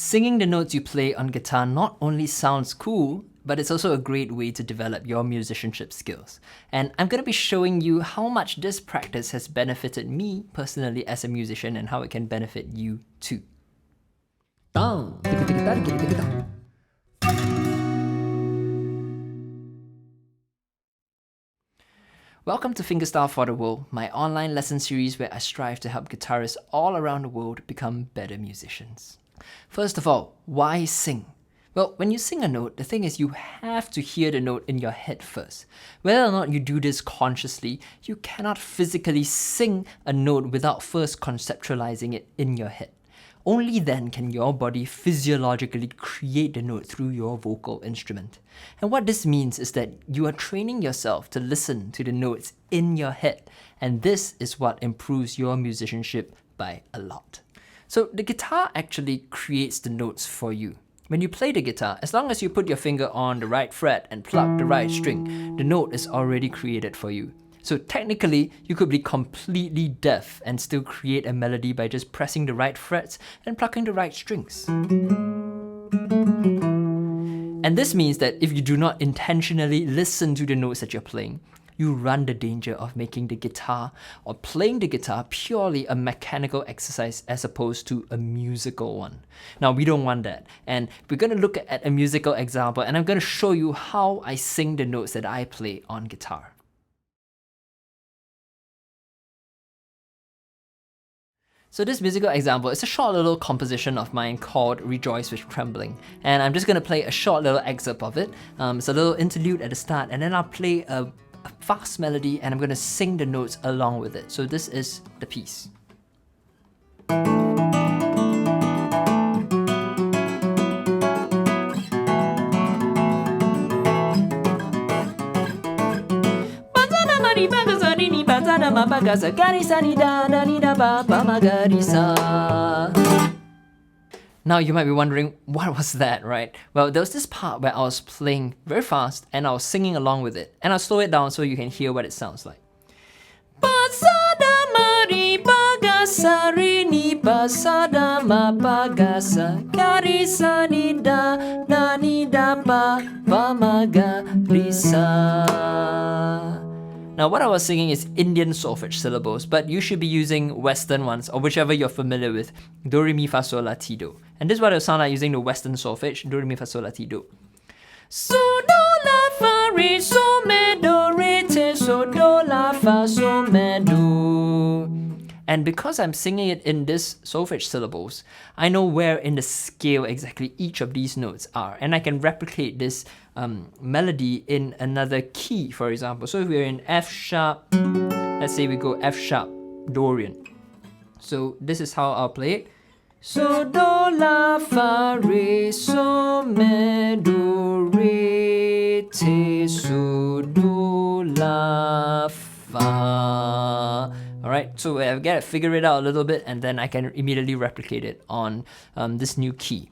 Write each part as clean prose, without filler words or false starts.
Singing the notes you play on guitar not only sounds cool, but it's also a great way to develop your musicianship skills. And I'm going to be showing you how much this practice has benefited me personally as a musician and how it can benefit you too. Welcome to Fingerstyle For The World, my online lesson series where I strive to help guitarists all around the world become better musicians. First of all, why sing? Well, when you sing a note, the thing is you have to hear the note in your head first. Whether or not you do this consciously, you cannot physically sing a note without first conceptualizing it in your head. Only then can your body physiologically create the note through your vocal instrument. And what this means is that you are training yourself to listen to the notes in your head, and this is what improves your musicianship by a lot. So the guitar actually creates the notes for you. When you play the guitar, as long as you put your finger on the right fret and pluck the right string, the note is already created for you. So technically, you could be completely deaf and still create a melody by just pressing the right frets and plucking the right strings. And this means that if you do not intentionally listen to the notes that you're playing, you run the danger of making the guitar or playing the guitar purely a mechanical exercise as opposed to a musical one. Now, we don't want that. And we're going to look at a musical example, and I'm going to show you how I sing the notes that I play on guitar. So this musical example is a short little composition of mine called Rejoice with Trembling. And I'm just going to play a short little excerpt of it. It's a little interlude at the start, and then I'll play a fast melody and I'm going to sing the notes along with it. So this is the piece. Now you might be wondering, what was that, right? Well, there was this part where I was playing very fast and I was singing along with it. And I'll slow it down so you can hear what it sounds like. Now what I was singing is Indian solfege syllables, but you should be using Western ones, or whichever you're familiar with. Do, re, mi, fa, sol, la, ti, do. And this is what it'll sound like using the Western solfege. Do, re, mi, fa, sol, la, ti, do. So, do, la, fa, re, so, me, do, re, te, so, do, la, fa, so, me, do. And because I'm singing it in this solfege syllables, I know where in the scale exactly each of these notes are. And I can replicate this melody in another key, for example. So if we're in F sharp, let's say we go F sharp, Dorian. So this is how I'll play it. So, do, la, fa, re, so, me, do, re, te, so, do, la, fa. Alright, so I've got to figure it out a little bit and then I can immediately replicate it on this new key.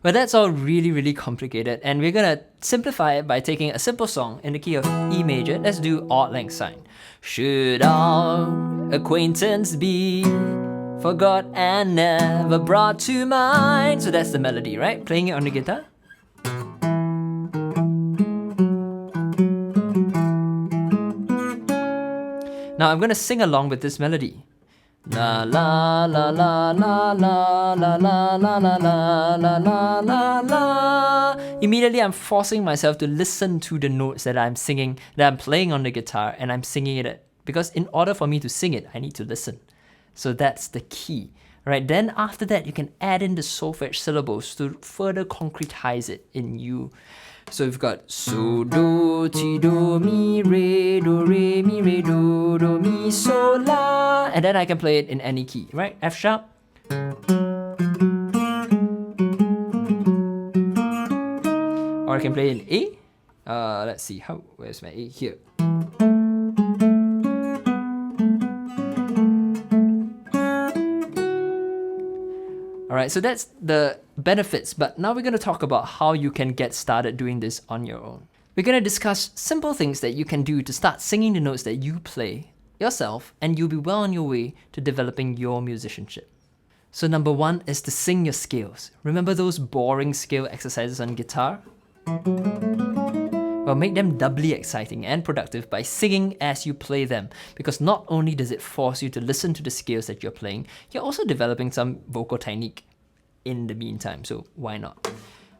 Well, that's all really complicated, and we're gonna simplify it by taking a simple song in the key of E major. Let's do odd length sign. Should our acquaintance be forgot and never brought to mind? So that's the melody, right? Playing it on the guitar. Now I'm gonna sing along with this melody. La la la la la la la la la la la la la la. Immediately I'm forcing myself to listen to the notes that I'm singing, that I'm playing on the guitar, and I'm singing it because in order for me to sing it, I need to listen. So that's the key. Right, then after that you can add in the solfege syllables to further concretize it in you. So we've got so, do, ti, do, mi, re, do, mi, so, la. And then I can play it in any key, right? F sharp. Or I can play it in A. Let's see, where's my A? Here. Alright, so that's the benefits, but now we're going to talk about how you can get started doing this on your own. We're going to discuss simple things that you can do to start singing the notes that you play yourself, and you'll be well on your way to developing your musicianship. So number 1 is to sing your scales. Remember those boring scale exercises on guitar? Well, make them doubly exciting and productive by singing as you play them, because not only does it force you to listen to the scales that you're playing, you're also developing some vocal technique in the meantime, so why not?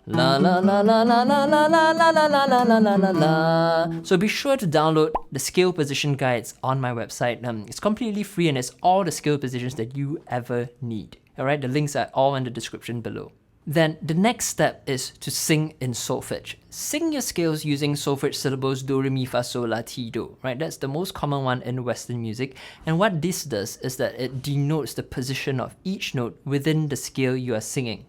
La la la la la la la la la la la la la la la. So be sure to download the scale position guides on my website. It's completely free and it's all the scale positions that you ever need. Alright, the links are all in the description below. Then the next step is to sing in solfege. Sing your scales using solfege syllables do, re, mi, fa, sol, la, ti, do, right? That's the most common one in Western music. And what this does is that it denotes the position of each note within the scale you are singing.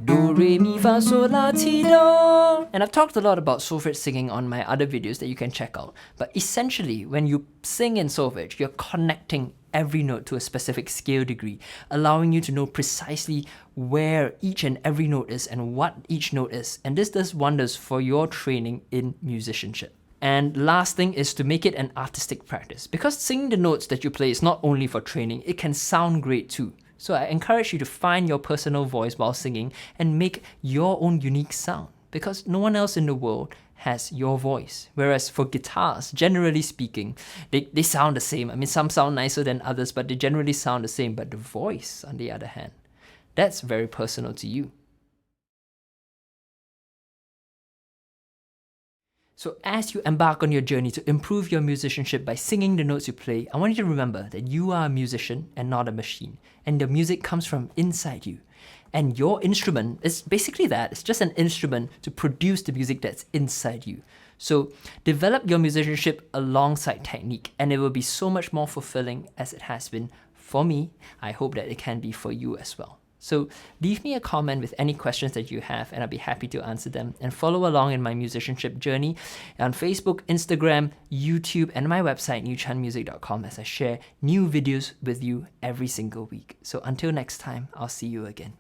Do, re, mi, fa, sol, la, ti, do. And I've talked a lot about solfege singing on my other videos that you can check out. But essentially, when you sing in solfege, you're connecting every note to a specific scale degree, allowing you to know precisely where each and every note is and what each note is. And this does wonders for your training in musicianship. And last thing is to make it an artistic practice. Because singing the notes that you play is not only for training, it can sound great too. So I encourage you to find your personal voice while singing and make your own unique sound, because no one else in the world has your voice. Whereas for guitars, generally speaking, they sound the same. I mean, some sound nicer than others, but they generally sound the same. But the voice, on the other hand, that's very personal to you. So as you embark on your journey to improve your musicianship by singing the notes you play, I want you to remember that you are a musician and not a machine. And the music comes from inside you. And your instrument is basically that. It's just an instrument to produce the music that's inside you. So develop your musicianship alongside technique, and it will be so much more fulfilling as it has been for me. I hope that it can be for you as well. So leave me a comment with any questions that you have, and I'll be happy to answer them. And follow along in my musicianship journey on Facebook, Instagram, YouTube, and my website, newchanmusic.com, as I share new videos with you every single week. So until next time, I'll see you again.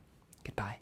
Goodbye.